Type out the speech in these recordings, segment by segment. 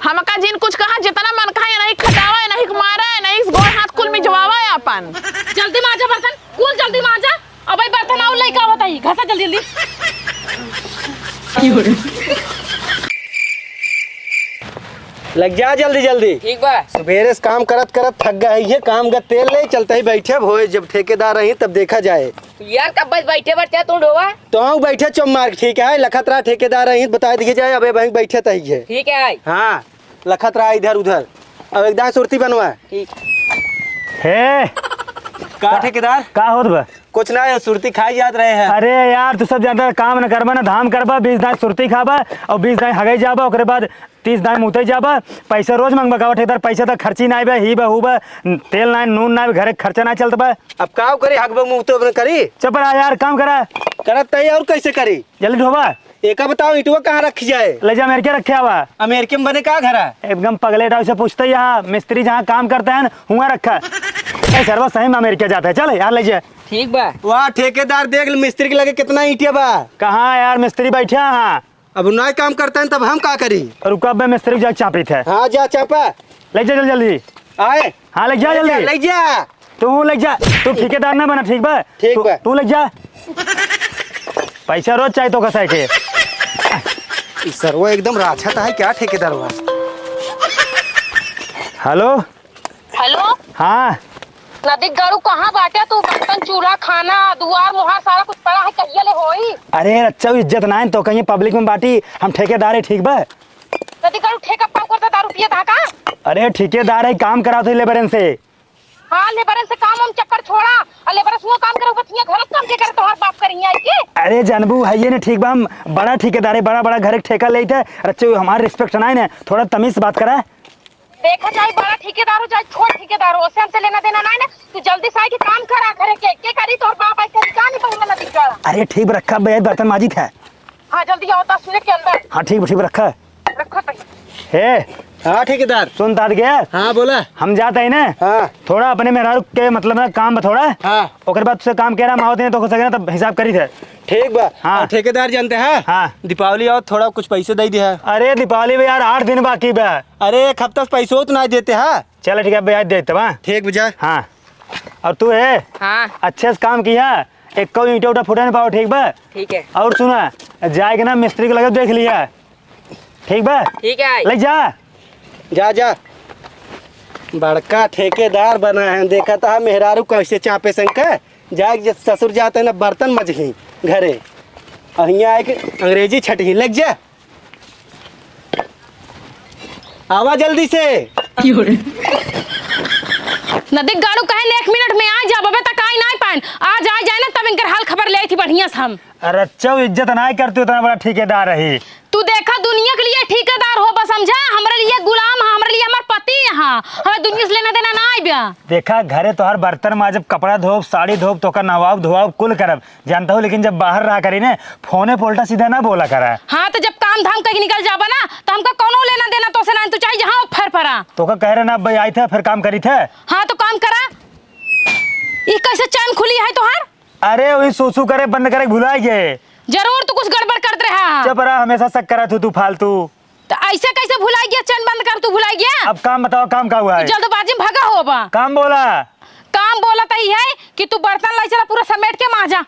हमका जिन कुछ कहा जितना मन खाए नहीं खटावा है नहीं मारा है नहीं गोड़ हाथ कुल में जवावा है अपन। जल्दी मांजा बर्तन कुल जल्दी मांजा। अब भाई बर्तन आओ लइका बताई घसा जल्दी जल्दी। लग जा जल्दी जल्दी। ठीक बा। सवेरे से काम करत करत थक गए ये काम का तेल नहीं चलता ही बैठे हो जब ठेकेदार रही तब देखा जाए। यार कब बस बैठे बैठे तू ढोवा तो बैठे चुप मार ठीक है लखत रहा ठेकेदार रही बता दिए जाए अब बैंक बैठे तही है। ठीक है। हाँ लखत रहा इधर उधर अब एकदम सुरती बनवा। ठीक है का ठेकेदार का होत बा? कुछ ना है सुरती खाई याद रहे हैं। अरे यार तू सब ज्यादा काम न करबा ना धाम करबा 20 दाई सुरती खाबा और 20 दाई हगई जाबा ओकरे बाद 30 दाई मुते जाबा पैसा रोज मांगबा का ठेकेदार पैसा तो खर्ची ना बा ही बा हु बा तेल ना नून ना घरे खर्चा ना चलत बा। अब का करी हकबा मुंह तो करी चुप रहा यार काम करा करत तही और कैसे करी जल्दी ढोबा। एक बताओ इटुआ कहाँ रखी जाए। ले जा अमेरिका रखे हुआ अमेरिका में बने का घर है एकदम पगले टाइप से पूछते ही यहाँ मिस्त्री जहाँ काम करते हैं हुआ रखा सर्वा सही में अमेरिका जाता है चल यार ले जा। ठीक बा। वाह ठेकेदार देख मिस्त्री के लगे कितना ईटिया बा। कहाँ यार मिस्त्री बैठे हाँ अब ना काम करते हैं तब हम का करी। रुका बे मिस्त्री जा चापी थे। हाँ जा चापा ले जा जल्दी आए। हाँ ले जा जल्दी ले जा तू ले जा तू ठेकेदार ना बना ठीक बा ठीक बा तू ले जा पैसा रोज चाहिए तो कसा के सर वो एकदम राछत है क्या ठेकेदार हुआ। हेलो हेलो हाँ नदी गाड़ू कहाँ बाटे तू बर्तन चूल्हा खाना दुआर मुहार सारा कुछ पड़ा है कहिया ले होई। अरे अच्छा इज्जत ना है तो कहीं पब्लिक में बाटी हम ठेकेदार है ठीक बा। नदी गाड़ू ठेका काम करता दारू पिए था का। अरे ठेकेदार है काम कराते लेबरन से। हाँ लेबर से काम हम चक्कर छोड़ा और लेबर से वो काम करे बतिया घर काम के करे तोहर बाप करिया के। अरे जानबू है ये ने ठीक बा हम बड़ा ठेकेदार है बड़ा बड़ा घर ठेका लेते है अच्छे हमारे रिस्पेक्ट ना है ना थोड़ा तमीज से बात करा। देखा जाए बड़ा ठेकेदार हो चाहे छोट ठेकेदार हो उससे हमसे लेना देना नहीं ना तू जल्दी से आके काम करा करे के करी तोहर बाप ऐसे का नहीं पहुंचना नदी गाड़ा। अरे ठीक रखा भैया बर्तन माजी था। हाँ जल्दी आओ 10 मिनट के अंदर। हाँ ठीक रखा रखो तो है। हाँ ठेकेदार सुन तात गया हाँ बोला हम जाते हैं ना हाँ थोड़ा अपने में रुक के मतलब ना काम थोड़ा हाँ ओकर बाद तुझसे काम कह रहा मावते हैं तो हो सके तब हिसाब करी थे। ठीक बा। हाँ। और ठेकेदार जानते हैं हाँ दीपावली और थोड़ा कुछ पैसे दे दिया। अरे दीपावली में यार 8 दिन बाकी बा। अरे एक हफ्ता पैसों तो ना देते हैं। चलो ठीक है ब्याज देते बा ठीक बुझा। हाँ और तू है हाँ अच्छे से काम किया एक को ईंटा उठा फुटा नहीं पाओ ठीक बा। ठीक है। और सुना जाएगा ना मिस्त्री को लगे देख लिया ठीक बा। ठीक है। ले जा जा जा बड़का ठेकेदार बना है देखा था मेहरारू कैसे चापे संग जाए ससुर जाते ना बर्तन मजही घरे अहिया आके अंग्रेजी छटही लग जा आवा जल्दी से। नदी गाड़ू कहे 1 मिनट में आ जा बबे तक आई ना पान आ जाए ना तब इनकर हाल खबर ले आई थी बढ़िया से हम। अरे अच्छा इज्जत नहीं करती उतना बड़ा ठेकेदार रही तू देखा दुनिया के लिए ठेकेदार हो बस समझा हमारे लिए गुलाम है हमारे लिए हमार पति यहाँ हमें दुनिया से लेना देना ना आइबा। देखा घरे तो हर बर्तन माजब कपड़ा धोब साड़ी धोब तो नवाब धोआब कुल करब जानता हूँ लेकिन जब बाहर रहा करी ने फोने पोल्टा सीधा ना बोला करा। हाँ तो जब काम धाम करके निकल जाबा ना तो हमका कोनो लेना देना तो से ना तू चाहे जहाँ फर फरा तो कह रहे ना भाई आई थे फिर काम करी थे। हाँ तो काम करा ये कैसे चैन खुली है तोहार। अरे वही सोसू करे बंद करे भुला गए जरूर तू कुछ गड़बड़ करत रहा। जब रहा हमेशा शक करा तू फालतू तो ऐसे कैसे भुलाई गया चैन बंद कर तू भुलाई गया। अब काम बताओ काम का हुआ है जल्दबाजी में भगा होबा। काम बोला काम बोला तो ये है कि तू बर्तन लाई चला पूरा समेट के माजा।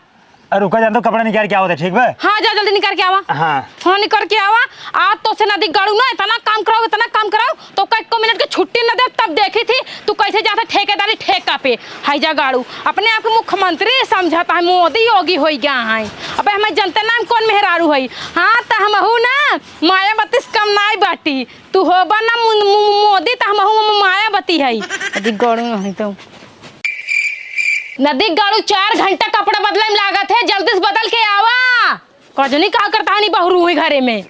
अरे रुका जान तो कपड़ा निकाल के आओ ठीक है। हाँ जा जल्दी निकल के आवा। हाँ निकल के आवा आज तो से नदी गाड़ू ना इतना काम कराओ तो कई को मिनट की छुट्टी न दे तब देखी थी तू कैसे जाता ठेकेदारी ठेका पे हाईजा गाड़ू अपने आप को मुख्यमंत्री समझाता है मोदी योगी हो गया है। अब हमें जनता नाम कौन मेहरारू है। हाँ तो हम हूँ ना मायावती से कम नाई बाटी तू होबा ना मोदी तो हम हूँ मायावती है। नदी गाड़ू नहीं तो नदी गाड़ू 4 घंटा कपड़ा बदले में लागत है जल्दी से बदल के आवा। कजनी कहा करता है नहीं बहरू हुई घरे में।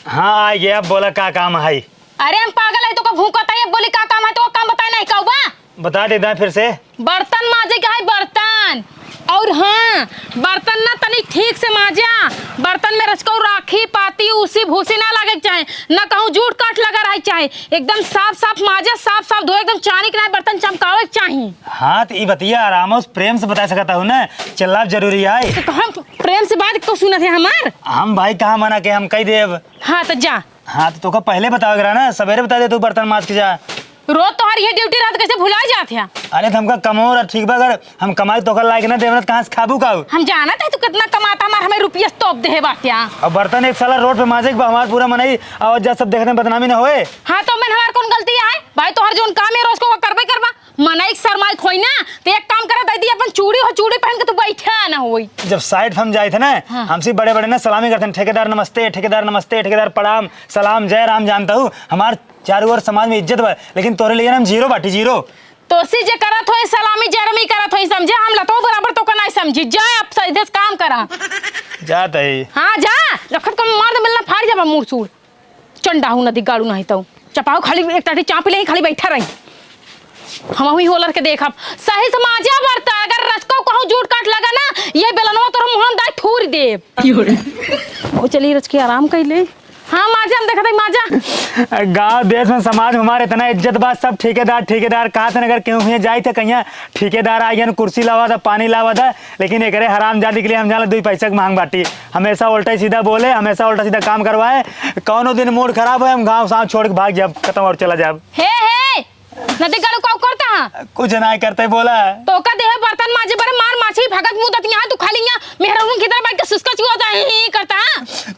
हाँ आ गया बोला का काम है। अरे हम पागल है तो का भूखता है बोली का काम है तो काम बताए नहीं कहूबा। बता देता फिर से बर्तन माजे का है बर्तन और हाँ बर्तन ना तनी ठीक से माजा बर्तन में रचको राखी पाती उसी भूसी ना लगे चाहे ना कहूँ जूट काट लगा रहे चाहे एकदम साफ माजा साफ धो एकदम चानी के बर्तन चमकावे चाहिए। हाँ तो ये बतिया आराम से प्रेम से बता सकता हूँ ना चलना जरूरी है। तो हम प्रेम से बात तो सुना थे हमार हम भाई कहाँ मना के हम कह देव। हाँ तो जा हाँ तो तोका पहले बताओ करा ना, सवेरे बता दे तू बर्तन माज के जा। रोज तोहर ये ड्यूटी रात कैसे भुला जात है? अरे तो हमका कमो ठीक बा, अगर हम कमाई तोका लायक ना देवना कहाँ से खाबू का। हम जाना था तू कितना कमाता, हमें रुपया तोप दे बात्या। और बर्तन एक साला रोड पे माजे के हमारा पूरा मनाई और जब सब देखने बदनामी ना होए। हाँ तो मैं हमार कौन गलती है भाई? तोहर जोन काम है रोज को करबे करबा। मनाई शर्माई खोई ना तो एक काम करा दे दी अपन चूड़ी हो, चूड़ी पहन के तू बैठा ना होई। जब साइड हम जाए थे ना, हमसे बड़े बड़े ना सलामी करते हैं, ठेकेदार नमस्ते, ठेकेदार नमस्ते, ठेकेदार प्रणाम, सलाम, जय राम। जानता हूँ हमार चारों ओर समाज में इज्जत बा, लेकिन तोरे लिए हम जीरो बाटी जीरो। तो सी जे करत होई सलामी जरमी करत होई समझे, हम लतो बराबर तो का नहीं समझी। जा अब सीधे काम करा। जाता है। हाँ जा, रखत को मार दे मिलना फाड़ जाबा मुंह सूड़। चंडा हूं नदी गाड़ू नहीं तो चपाओ खाली एक टाटी चाप ले खाली बैठा रही। हम हुई होलर के देखब सही समाजा बरता, अगर रसको कहूं झूठ काट लगा ना ये बेलनवा तोर मुंह में दाई ठूर दे। ओ चली रच के आराम कर ले। हाँ माजा हम देखा था माजा। गांव देश में समाज में हमारे इतना इज्जत बात, सब ठेकेदार ठेकेदार कहाँ से अगर क्यों कहीं जाए थे कहीं ठेकेदार आ गया, कुर्सी लावा था, पानी लावा था, लेकिन एक हराम जाति के लिए हम जाना 2 पैसा की मांग बाटी। हमेशा उल्टा सीधा बोले, हमेशा उल्टा सीधा काम करवाए। कौनो दिन मूड खराब है हम गाँव साँव छोड़ के भाग जाए, खत्म और चला जाए। हे नदी गाड़ू का करता है कुछ नहीं करते बोला तो का देह बर्तन माजे बरे मार माछी भगत मुंह दत यहां तू खाली यहां मेहरारू की तरह बैठ के सुस्का चुआता है करता।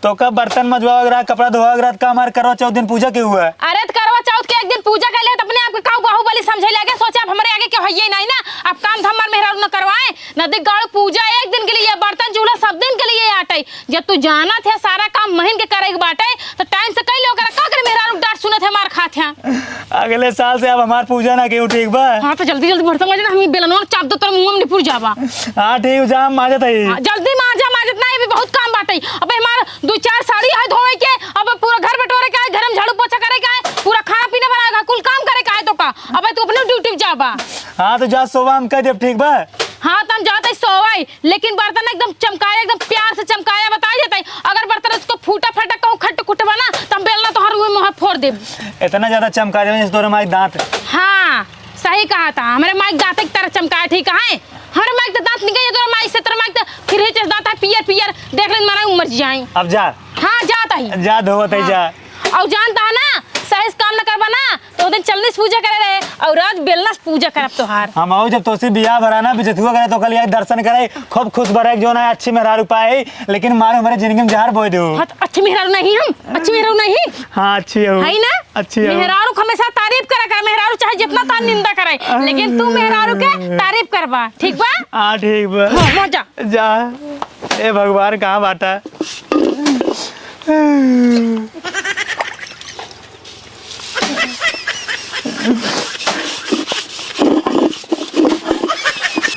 तो का बर्तन मजवा वगैरह कपड़ा धोवा वगैरह का हमारे करवा चौथ दिन पूजा के हुआ। अरे तो करवा चौथ के एक दिन पूजा कर ले तो अपने आप के काऊ बाहुबली समझे लगे, सोचा अब हमारे आगे के होइए नहीं ना, अब काम धाम मार मेहरारू न करवाए। नदी गाड़ू पूजा एक दिन के लिए, बर्तन चूल्हा सब दिन के लिए आटे। जब तू जाना थे सारा काम महीन के करे के बाटे तो टाइम से कई लोग का करे मेहरारू डांट सुनत है मार खात है। अगले साल से अब हमार पूजा ना क्यों ठीक बा। हां तो जल्दी जल्दी बर्तन माजे ना, हम बेलनवा चाप दो तोर मुंह में निपुर जाबा। हां ठीक जा माजत है। जल्दी माजा माजत ना, ये भी बहुत काम बाटे। अब हमार 2-4 साड़ी है धोए के, अब पूरा घर बटोरे के है, घर में झाड़ू पोछा करे के है, पूरा खाना पीना बनाएगा, कुल काम करे के है तो का। अब तू अपने ड्यूटी जाबा। हां तो जा सोवा हम कह देब ठीक बा। हाँ तुम जाते सोवाई, लेकिन बर्तन एकदम चमकाया, एकदम प्यार से चमकाया बता जाते। अगर बर्तन उसको फूटा फटा कहूँ खट कुटवा ना तब बेलना तो हर मुँह फोड़ दे। इतना ज्यादा चमका दे जैसे तोरे माइक दांत। हाँ सही कहा था, हमारे माइक दांत की तरह चमकाया ठीक है। हमारे माइक तो दांत निकल तोरा माइक से, तेरा माइक तो फिर ही दांत है पियर पियर, देख ले मारा उमर जाए। अब जा। हाँ जाता ही जा धोवत है जा। और जानता है ना सही काम न करबा ना तो दिन चलने से पूजा करे रहे और आज बेलना से पूजा करब तोहार। हम आओ जब तोसी बियाह भरा ना बिजथुआ करे तो कल यार दर्शन करे खूब खुश भरे जो ना अच्छी मेहरारू पाए, लेकिन मारो हमारे जिंदगी में जहर बोई दो। हाँ तो अच्छी मेहरारू नहीं, हम अच्छी मेहरारू नहीं। हाँ अच्छी हो है ना, अच्छी हो। मेहरारू हमेशा तारीफ करा कर, मेहरारू चाहे जितना तान निंदा करे, लेकिन तू मेहरारू के तारीफ करबा ठीक बा। हाँ ठीक बा। हाँ मजा जा। ए भगवान कहाँ बाटा।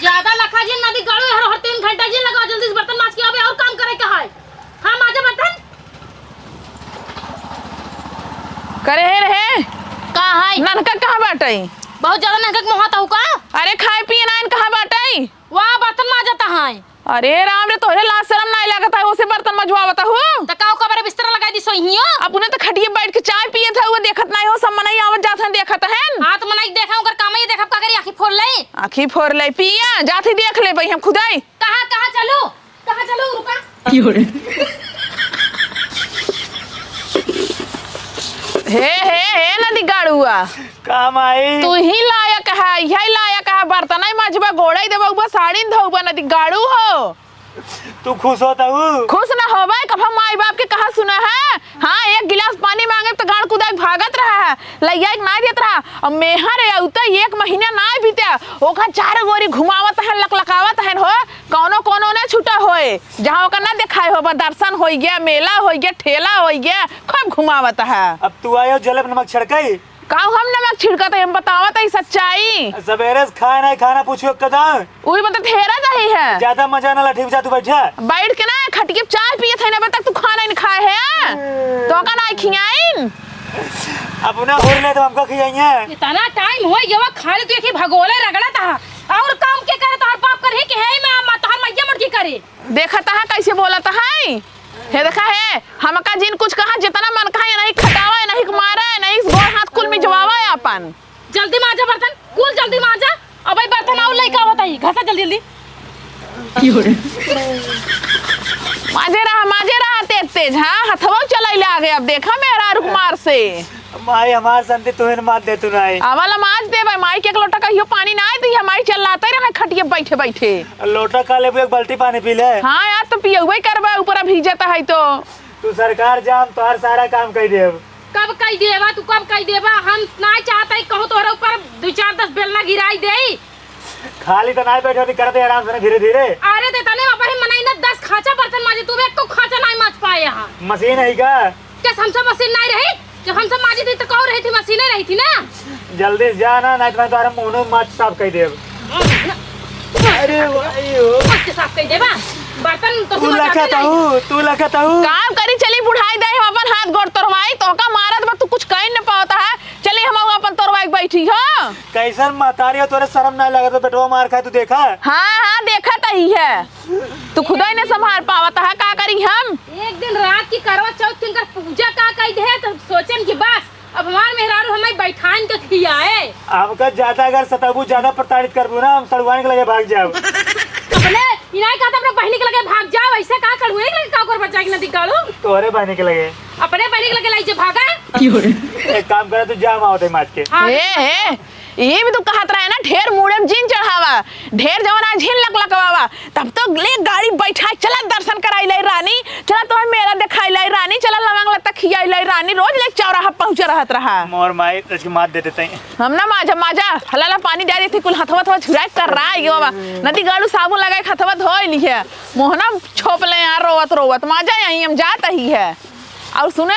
ज्यादा लखा जी नदी गाड़ू हर 3 घंटा जी लगा, जल्दी से बर्तन माज के आवे और काम करे का है। हां माजा बर्तन करे है रहे का है ननका कहाँ बाटे? बहुत ज्यादा नहक मोहता हु का। अरे खाए पिए ना कहाँ बाटे? वाह बर्तन माजता है। अरे राम रे तोरे लाज शरम नहीं लगता है उसे बर्तन मजवावता हो? त काऊ का बारे बिस्तर लगाई दी सोहियो। अपने तो खटिए बैठ के चाय पिए था, वो देखत नहीं हो, सब मनई आवत जात हैं देखत हैं। हां तो मनाई देखा ओकर काम ही देखब का करी, आंखी फोड़ ले। आँखी फोड़ ले पिया जाती देख ले भाई हम खुदाई। कहां चलो रुका। हे नदी गाड़ुआ काम आई। तू ही लायक है, यही लायक है बर्तन ही मजबा गोड़ाई देबा साड़ी धोबा नदी गाड़ू हो। तू खुश होता हूँ? खुश ना होबा कब हम माई बाप के कहा सुना है। हाँ एक गिलास पानी मांगे तो गाड़ कुदाई भागत रहा है, लैया ना देत रहा। अब मेहर औता 1 महीना ना बीता ओका 4 गोरी घुमावत है लकलकावत है हो, कोनो ना छूटा होए जहाँ ओका ना दिखाए हो, दर्शन हो गया, मेला हो गया, ठेला हो गया, खूब घुमावत है। अब तू आयो जलेब नमक छिड़काई काऊ हम नमक छिड़कत है, हम बतावत है सच्चाई। सवेरे से खाए नहीं खाना पूछो कदम वही मतलब ठेरा दही है, ज्यादा मजा ना लठी जा तू बैठा बैठ के ना खटिके चाय पिए थे ना तक तू खाना नहीं खाए है तो का ना खियाइन। अपना होर ले तो हमको खियाइए। इतना टाइम हो गया खा ले, तू एक ही भगोले रगड़ा था और काम के करे तोहर बाप करे के है मैं तोहर मैया मटकी करे। देखता है कैसे बोलता है, हे देखा है हमका जिन कुछ कहा जितना मन खाए नहीं खटावा है, नहीं मारा है, नहीं गोड़ हाथ कुल में जवावा है अपन। जल्दी माजा बर्तन, कुल जल्दी माजा। अब भाई बर्तन और लइका होता ही घसा जल्दी जल्दी। माजे रहा तेज हाँ हथवा चला आगे अब देखा मेरा रुकमार से माई हमार संति तुहिन मात दे तू नहीं अवाला माज दे भाई माई के एक लोटा कहियो पानी ना दी हमारी चलाते रहे खटिए बैठे बैठे लोटा का ले एक बाल्टी पानी पी ले। हाँ यार तो पियवे करबा ऊपर भीजता है तो तू सरकार जाम तो हर सारा काम कर दे। कब कही देवा तू कब कही देवा हम ना चाहता ही कहूँ तोहरे ऊपर 2-4-10 बेलना गिराई दे। खाली तो नहीं बैठो करते आराम से धीरे धीरे। अरे देता नहीं बाबा मनाई ना 10 खांचा बर्तन माजे तू एक को खांचा नहीं माज पाए यहाँ। मशीन है का क्या हमसे मशीन नहीं रही जब हमसे माजी थी तो कौन रही थी मशीनें रही थी ना। जल्दी जा ना नहीं तो तुम्हारा मुंह माच साफ कर दे। अरे भाई मत साफ कर देवा बर्तन तो तू लखता हूँ काम करी चली बुढ़ाई दे हम अपन हाथ गोड़ तोड़वाई तो का मारत बा तू कुछ कह न पाता है चली हम अपन तोड़वाई बैठी हो। कैसन महतारी हो तोरे शर्म ना लगा तो बेटवा मार खाए तू देखा। हाँ देखा तो ही है तू खुद ही नहीं संभाल पावता है का करी हम। एक दिन रात की करवा चौथ की पूजा का कही दे तो सोचन की बस अब हमार मेहरारू हमें बैठान के खियाए। हमका ज्यादा अगर सताबू ज्यादा प्रताड़ित करबू ना हम सड़वाने के लगे भाग जाओ। अपने इनाई कहता अपने बहनी के लगे भाग जाओ ऐसे का करूँ एक लगे का कर बच्चा की नदी गाड़ू तोरे बहनी के लगे अपने बहनी के लगे लाई जे भागा। एक काम करे तू जा माओ माच के। ए ये भी तो कहत रहे ना ढेर मुड़े में जीन चढ़ावा ढेर जवाना झीन लकलकवावा तब तो ले गाड़ी बैठा चला दर्शन कराई लाई रानी चला तो मेरा दिखाई लाई रानी चला लवंग लता खियाई लाई रानी रोज ले चौराहा पहुंच रहत रहा। मोर माई तज की मात दे देते हैं हम ना माजा हलाला पानी डाली थी कुल हथवा थवा छुराई कर रहा है बाबा नदी गाड़ू साबुन लगाए हथवा धोई ली है मोहना छोप ले यार रोवत माजा यहीं हम जात ही है। और सुने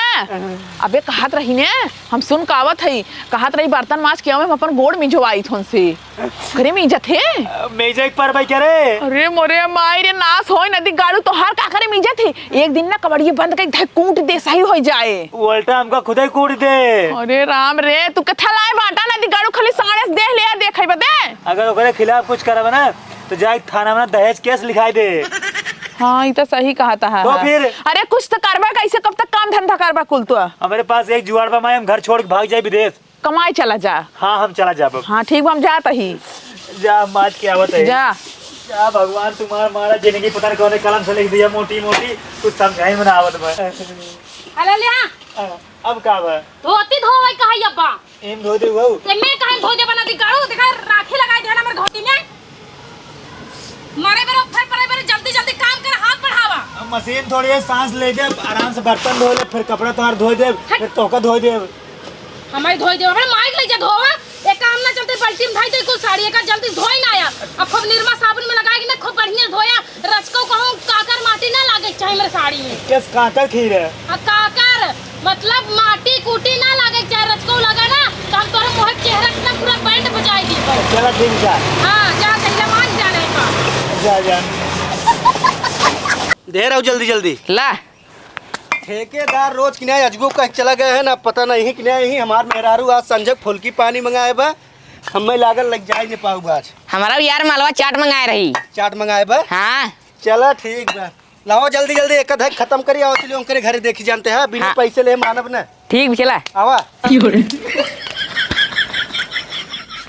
अबे कहत रही ने हम सुन कावत है कहत रही बर्तन माज के हम अपन गोड़ मिजवाई थोन से करे मिजा थे मेजे पर भाई करे। अरे मोरे माई रे नाश होय नदी गाड़ू तो हर का करे मिजा थे एक दिन ना कबड़िए बंद कर धक कूट दे सही हो जाए उल्टा हमका खुद ही कूट दे। अरे राम रे तू कथा लाए बाटा नदी गाड़ू खाली साड़े देख ले देखै बदे अगर ओकरे खिलाफ कुछ करब ना तो जाके थाना में दहेज केस लिखाई दे। हाँ ये तो सही कहता है। तो फिर अरे कुछ तो करबा कैसे कब तक काम धंधा करबा कुल तो हमारे पास एक जुआड़बा माई हम घर छोड़ के भाग जाए विदेश कमाई चला जा। हाँ हम चला जाब। हाँ ठीक हम जात ही जा माच के आवत है जा जा भगवान तुम्हारा मारा जिंदगी पता नहीं कौन कलम से लिख दिया मोटी मोटी कुछ समझाई में ना आवत बा। हेलो ले अब का बा धोती धोवे कहा अब्बा एम धो दे वो ये मैं कहीं धो दे बना दी गाड़ू देखा राखी लगाई दे ना मेरे घोटी में मारे मेरे फिर परे मेरे जल्दी जल्दी काम कर हाथ बढ़ावा। मशीन थोड़ी है सांस ले दे आराम से बर्तन धो ले फिर कपड़ा तोहार धो दे फिर तोका धो दे हमारी धोई दे अपने माइक ले जा धोवा एक काम ना चलते बाल्टी में भाई दे कुल साड़ी का जल्दी धोई ना आया अब खूब निरमा साबुन में लगाएगी ना खूब बढ़िया धोया रचको कहूं काकर माटी ना लागे चाहे मेरे साड़ी में किस काकर खीर है काकर मतलब माटी कूटी ना लागे चाहे रचको लगा ना तो हम तोरे मोह चेहरा ना पूरा बैंड बजाएगी। चला ठीक जा हां जा कहीं मान जाने का जा दे रहा हूँ जल्दी जल्दी। ला ठेकेदार रोज किनाए अजगो कह चला गया है ना पता नहीं किनाए ही हमार मेहरारू आज संजक फुल्की पानी मंगाए बा हमें लागल लग जाए नहीं पाऊ आज हमारा यार मालवा चाट मंगाए रही। चाट मंगाए बा हाँ चला ठीक बा लाओ जल्दी जल्दी एक अधक खत्म करिए आओ चलिए उनके घरे देखी जानते हैं बिना पैसे ले मानव ना ठीक भी चला आवा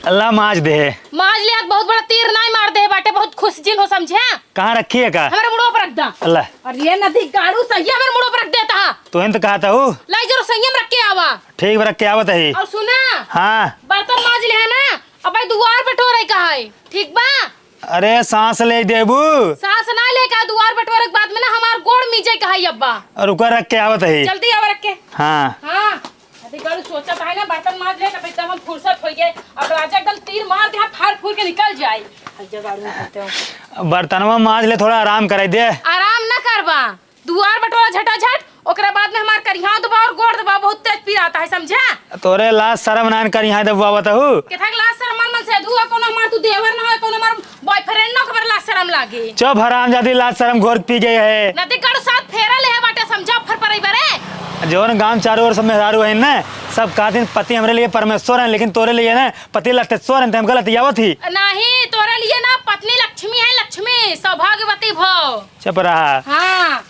अल्लाह माज दे माज ले हाथ बहुत बड़ा तीर नहीं मार दे बाटे बहुत खुश जिन हो समझे कहाँ रखी है का हमारे मुड़ो पर रख दा अल्लाह और ये नदी गाड़ू सही हमारे मुड़ो पर रख देता है तो इन तो कहा था हूँ लाई जरूर संयम रख के आवा ठीक रख के आवत है। और सुना हाँ बर्तन माज ले है ना अब भाई दुआर पे ठो रही कहा है ठीक बा अरे सांस ले देबू सांस ना ले का दुआर पे ठोरे के बाद में ना हमार गोड़ मीजे कहा है अब्बा रुका रख के आवत है। जल्दी आवा रख के हाँ हाँ अभी गाड़ू सोचा था ना बर्तन माज ले तब एकदम हम फुर्सत हो गए अब राजा एकदम तीर मार दे फाड़ फूड़ के निकल जाए बर्तनवा माज ले थोड़ा आराम कराई दे। आराम ना करबा दुआर बटोरा झटाझट ओकरा बाद में हमार करिया दबा और गोड़ दबा बहुत तेज पीर आता है समझा। तोरे लाश शर्म नान कर यहाँ दबावत हूँ केथा लाश शर्म मन से धुआ कोनो हमार तू देवर ना हो कोनो हमार बॉयफ्रेंड ना खबर लाश शर्म लागे चुप हराम जादी लाश शर्म घोर पी गई है नदी काड़ू साथ फेरा ले है बाटे समझा फर परई बरे जौन गांव चारों ओर सब मेहरारू है ना सब कहते पति हमारे लिए परमेश्वर है लेकिन तोरे लिए ना पति लटेश्वर है हम गलत आवत ही नहीं तोरे लिए ना पत्नी लक्ष्मी है लक्ष्मी सौभाग्यवती भव चुप रहा। हाँ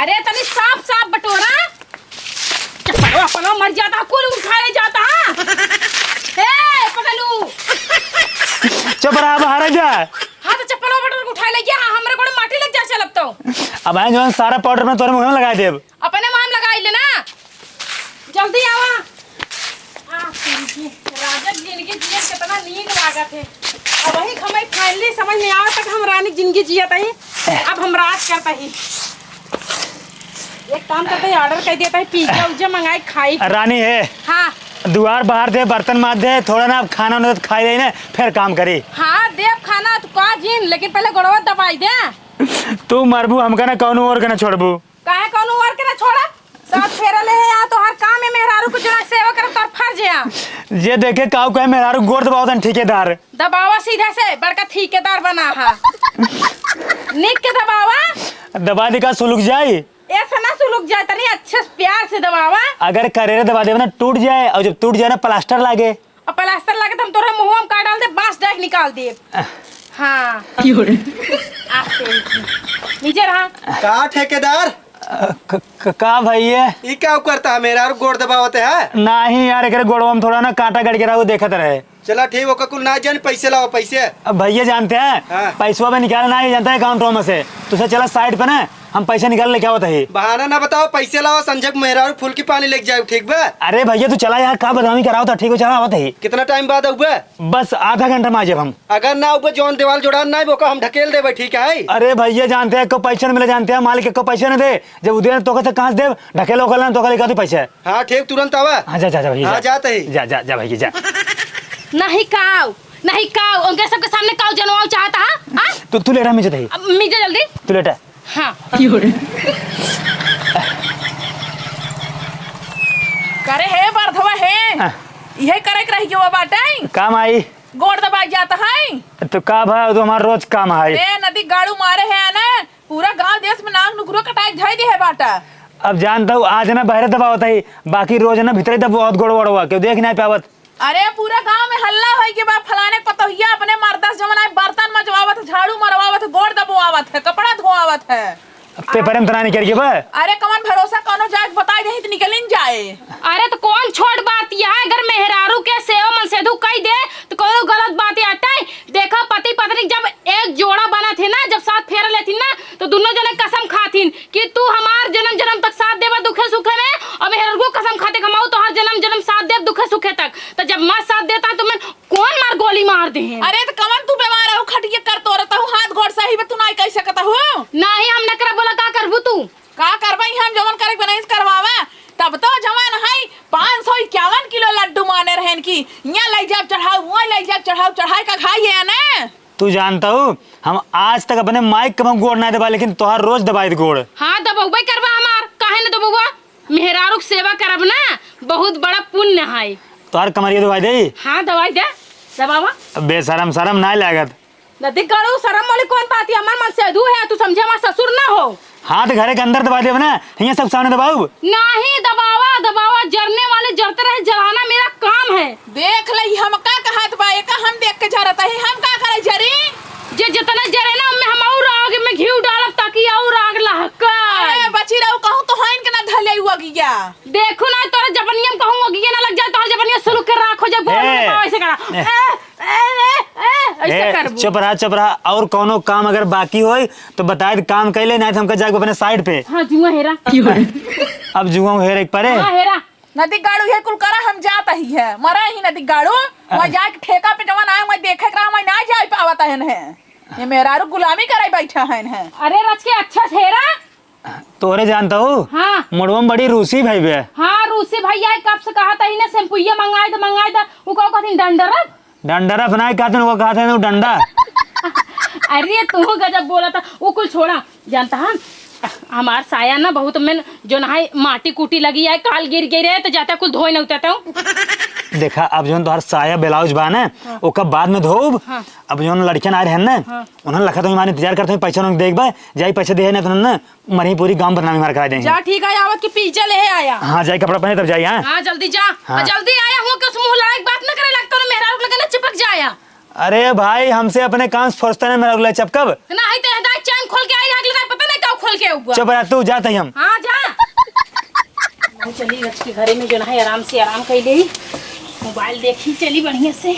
अरे तनी साफ साफ बटोरा चप्पल अपना मर जाता कुल उठाए जाता ए पकड़ू चुप रहा बाहर जा। हाँ तो चप्पल बटोर उठाए ले गया हमरे को माटी लग जा चलब तो अब आए जो सारा पाउडर में तोरे मुंह में लगा देब। अपने मुंह में लगाई लेना, जल्दी आवा। राजा जिंदगी जिए कितना नीक लागत है। अब वही हमें फाइनली समझ में आवा तक हम रानी जिंदगी जियत ही, अब हम राज करता ही। एक काम करते है, ऑर्डर कर देता है, पिज्जा उज्जा मंगाई खाई। रानी है हाँ दुआर बाहर दे, बर्तन मार दे, थोड़ा ना खाना उन्हें खाई रही ना, फिर काम करी। हाँ देव खाना तो का जीन, लेकिन पहले गोड़वा दबाई दे। तू मरबू हमका ना कौन और के ना छोड़बू। काहे कौन और के ना छोड़ा, साथ फेरा ले है यहाँ तो हर काम में मेहरारू को जना सेवा कर तोर फर्ज है। ये देखे काऊ कहे मेहरारू गोड़ दबाओ ठेकेदार दबावा सीधा से बड़का ठेकेदार बना है। निक के दबावा, दबा दे का सुलग जाए, ऐसा ना सुलग जाए, तनी अच्छे से प्यार से दबावा। अगर करेरे दबा दे ना टूट जाए, और जब टूट जाए ना प्लास्टर लागे, और प्लास्टर लगे तो हम तोरा मुंह में काट डाल दे, बांस डाक निकाल दे। हाँ नीचे रहा का ठेकेदार का भैया ये क्या करता है, मेरा गोड़ दबावते है? नहीं यार, एक गोड़वा में थोड़ा ना कांटा गड़ गिरा वो देखत रहे। चला ठीक हो, कुल ना जान पैसे लाओ पैसे। अब भैया जानते हैं हाँ। पैसवा में निकालना नहीं जानता है अकाउंट में से, तुझे चला साइड पे ना, हम पैसे निकाल ले क्या होता है। बहाना ना बताओ, पैसे लाओ, संजय मेहरारू फूल की पानी लेके जाओ, ठीक बा? अरे भैया तू चला यार, का बदनामी कराओ तो ठीक हो, चला होता है। कितना टाइम बाद आऊबे? बस आधा घंटा में आ जाब हम। अगर ना आऊबे जौन देवाल जोड़ान ना वो हम ढकेल देबे, ठीक है? अरे भैया जानते हैं को पैसे नहीं मिले, जानते हैं मालिक को पैसे नहीं दे, जब उधर तो से कहाँ से दे ढकेलो कल तो लेकर तो पैसे। हाँ ठीक, तुरंत आवा। हाँ जा जा जा भैया हाँ जाते ही जा जा जा भैया जा। नहीं काऊ, नहीं काऊ, उनके सबके सामने काऊ जनवाओ चाहता है। हाँ तू ले रहा मुझे दही, मीजा जल्दी। तू लेटा। हाँ करे है बर्धवा है, यही करे के रही जो बाटे काम आई गोड़ दबाई जाता है। तो का भाई तो हमारा रोज काम है। ए नदी गाड़ू मारे है ना, पूरा गांव देश में नाक नुकरो कटाई धई दी है बाटा। अब जानता हूँ आज ना बाहर दबा होता है, बाकी रोज ना भीतर दब बहुत गोड़ वोड़ हुआ, क्यों देख नहीं पावत। अरे पूरा गांव में हल्ला है कि बा फलाने पतोहिया अपने मर्दा से जमना बर्तन मजवावत, झाड़ू मरवावत, गोड़ दबवावत है, कपड़ा धोआवत है। पेपर में तना नहीं करिए बा। अरे कौन भरोसा कोनो जाए बताई नहीं तो निकल जाए। अरे तो कौन छोट बात यह है, अगर मेहरारू के सेवा मन सेधु कही दे तो कोई गलत बात आता है। देखा पति पत्नी जब एक जोड़ा बना थे ना, जब साथ फेरा लेती ना, तो दोनों जने कसम खातीन कि तू हमार जन्म जन्म तक साथ देवा दुखे सुखे में, और मेहरारू कसम खाते कमाऊ तो हर जन्म जन्म साथ दे दुखे सुखे तक। तो जब मैं साथ देता तो मैं कौन मार गोली मार दे। अरे तो कमन तू बीमार हो, खटिए कर तो रहता हूँ, हाथ घोड़ सही में तू नहीं कह सकता हूँ। नहीं हम नकरा बोला का करबू तू का करवाई, हम जवन करे के नहीं करवावे। तब तो जवान है 551 किलो लड्डू माने रहन की, यहाँ ले जाब चढ़ाओ, वहाँ ले जाब चढ़ाओ, चढ़ाई का खाई है ना। तू जानता हूँ हम आज तक अपने माइक कम गोड़ नहीं दबा, लेकिन तोहार रोज दबाई गोड़। हाँ दबौबे करबा हमार, काहे न दबौबा, मेहरारू के सेवा करब ना बहुत बड़ा पुण्य है। तोहार कमरिया दवाई दे। हाँ दवाई दे दबावा। बेशरम शरम नहीं लागत। नदी गाड़ू शरम वाली कौन बात है, हमार मन सेधु है, तू समझे हमार ससुर ना हो। हाँ तो घरे के अंदर दबा देव ना, यहाँ सब सामने दबाऊ। नहीं दबावा दबावा, जरने वाले जरते रहे, जलाना मेरा काम है। देख ले हम का कहत बा, एका हम देख के जरता है, हम का करे जरी। जे जितना जरे ना मैं हम और आग में घी डालब ताकि और आग लहक। अरे बची रहू कहूँ तो हाइन के ना धले हुआ गिया। देखो ना तोरा जबनिया में कहूँ अगिया ना लग जाए, तो जबनिया शुरू कर राखो, जब ऐसे करा ऐसे करबू। चुप रहा और कोनो काम अगर बाकी होई तो बताए काम कैले, नहीं तो हमका जाके अपने साइड पे। हाँ जुआ हेरा अब जुआ हेर एक परे। हाँ हेरा नदी गाड़ू ये कुल करा हम जाता ही है, मरा ही नदी गाड़ू वहाँ जाके ठेका पे जवन आए, मैं देखे करा मैं ना जा पावता है। ये मेहरारू गुलामी कराई बैठा है। अरे रच के अच्छा हेरा तोरे जानता हूँ। हाँ मुड़वा में बड़ी रूसी भाई बे। हाँ रूसी भैया कब से कहा था इन्हें शैम्पूया मंगाए था, वो कहो कहती डंडरफ डंडरा बनाए कहते वो कहते हैं डंडा। अरे तू गजब बोला था, वो कुछ छोड़ा जानता है हमार साया ना बहुत में जो नहाय माटी कूटी लगी है, काल गिर गई रहे तो जाता कुल धोए न उतरता हूँ। देखा अब जो तोहर साया ब्लाउज बा ना, ओका बाद में धोब। अब जो लड़कियां आए रहन ना, उन्होंने लखा तो हमारे इंतजार करते हैं, पैसा उन्होंने देख बा जाई पैसे दे ना तो ना मरी पूरी गांव बदनामी मार करा देंगे। जा ठीक है, आवत की पिज्जा ले आया। हाँ जाई कपड़ा पहने तब जाई। हाँ जल्दी जा। हाँ। जल्दी आया हूँ कि उस मुंह लायक बात न करे, लगता है मेहरारू को लगे ना चिपक जाया। अरे भाई हमसे अपने काम फुर्सत है, मेरा उगला चपकब नहीं तो हदाय चैन खोल के आई आग लगा, पता नहीं कब खोल के हुआ। चुप रह तू, जाते हम। हाँ जा चली रच के घरे में जो है आराम से आराम कर ले, मोबाइल देखी चली बढ़िया से।